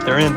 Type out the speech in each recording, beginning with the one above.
They're in.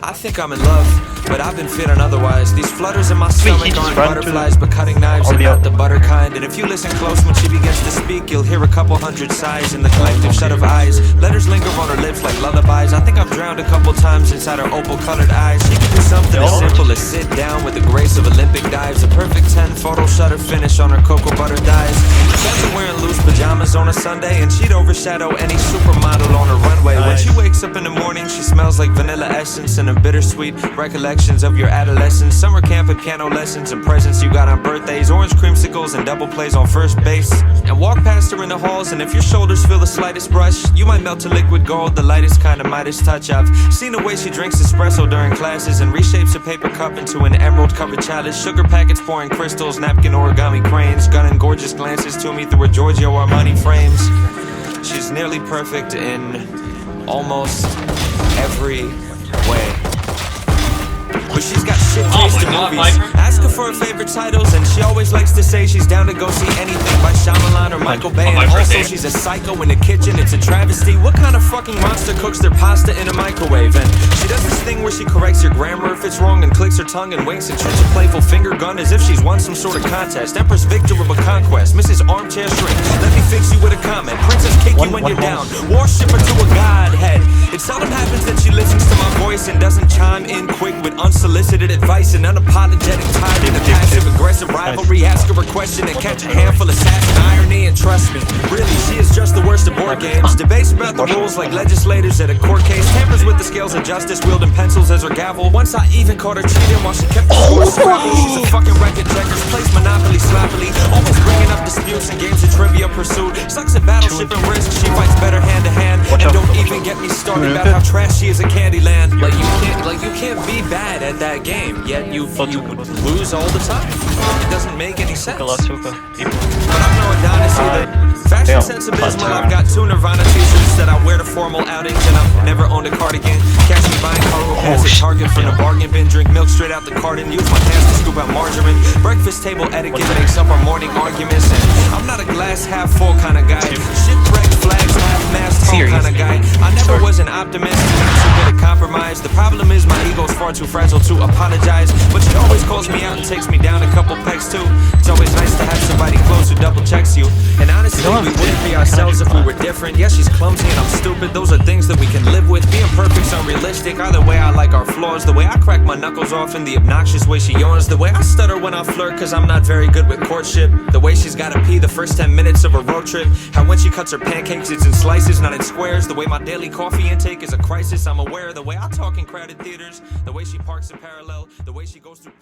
I think I'm in love, but I've been feeling otherwise. These flutters in my stomach he just aren't ran butterflies, but cutting knives and not the butter kind. And if you listen close when she begins to speak, you'll hear a couple hundred sighs in the collective shut of eyes. Letters linger on her lips like lullabies. I think I've drowned a couple times inside her opal-colored eyes. She can do something as simple as sit down with the grace of Olympic dives. A perfect 10 photo shutter finish on her cocoa butter dyes. Fans are wearing loose pajamas on a Sunday, and she'd overshadow any supermodel on a runway. When she wakes up in the morning, she smells like vanilla essence and a bittersweet recollections of your adolescence. Summer camp and piano lessons and presents you got on birthdays. Orange creamsicles and double plays on first base. And walk past her in the halls, and if your shoulders feel the slightest brush, you might melt to liquid gold, the lightest kind of Midas touch. I've seen the way she drinks espresso during classes and reshapes a paper cup into an emerald covered chalice. Sugar packets pouring crystals, napkin origami cranes, gunning gorgeous glances to me through her Giorgio Armani frames. She's nearly perfect in almost every way. But she's got shit taste in movies. Ask her for her favorite titles, and she always likes to say she's down to go see anything by Shyamalan or Michael Bay. And also she's a psycho in the kitchen, it's a travesty. What kind of fucking monster cooks their pasta in a microwave? And she does this thing where she corrects your grammar if it's wrong, and clicks her tongue and winks and shoots a playful finger gun as if she's won some sort of contest. Empress victor of a conquest, Mrs. Armchair Shrink, let me fix you with a comment. Princess kick you when you're down, worship her to a godhead. It seldom happens that she listens to my voice and doesn't chime in quick with unsolicited advice and unapologetic tied in a passive-aggressive rivalry. Ask her a question and catch a handful of sass and irony, and trust me, really, she is just the worst of board games. Debates about the rules like legislators at a court case. Tampers with the scales of justice, wielding pencils as her gavel. Once I even caught her cheating while she kept the score scrappy. She's a fucking record checkers, plays Monopoly sloppily, always bringing up disputes and games of Trivia Pursuit. Sucks at Battleship and Risk, she fights better hand to hand. And don't even get me started about how trash she is at Candyland. Like you can't be bad at that game, yet you lose all the time. It doesn't make any sense. But I'm no Adonis either. Fashion sense abysmal. I've got 2 Nirvana t-shirts that I wear to formal outings, and I've never owned a cardigan. Catch me buying cargo pants at Target from the bargain bin. Drink milk straight out the carton. Use my hands to scoop out margarine. Breakfast table etiquette makes up our morning arguments. And I'm not a glass half full kind of guy. Shipwrecked flags half mast tall kind of guy. I never was an optimist, too good at compromise. The problem is my ego's far too fragile to apologize. But she always calls me out and takes me down a couple pegs too. It's always nice to have somebody close who double checks you. And honestly, we wouldn't be ourselves if we were different. Yeah, she's clumsy and I'm stupid. Those are things that we can live with. Being perfect's unrealistic. Either way, I like our flaws. The way I crack my knuckles off and the obnoxious way she yawns. The way I stutter when I flirt cause I'm not very good with courtship. The way she's gotta pee the first 10 minutes of a road trip. How when she cuts her pancakes it's in slices, not in squares. The way my daily coffee intake is a crisis, I'm aware. The way I talk in crowded theaters. The way she parks in parallel. The way she goes through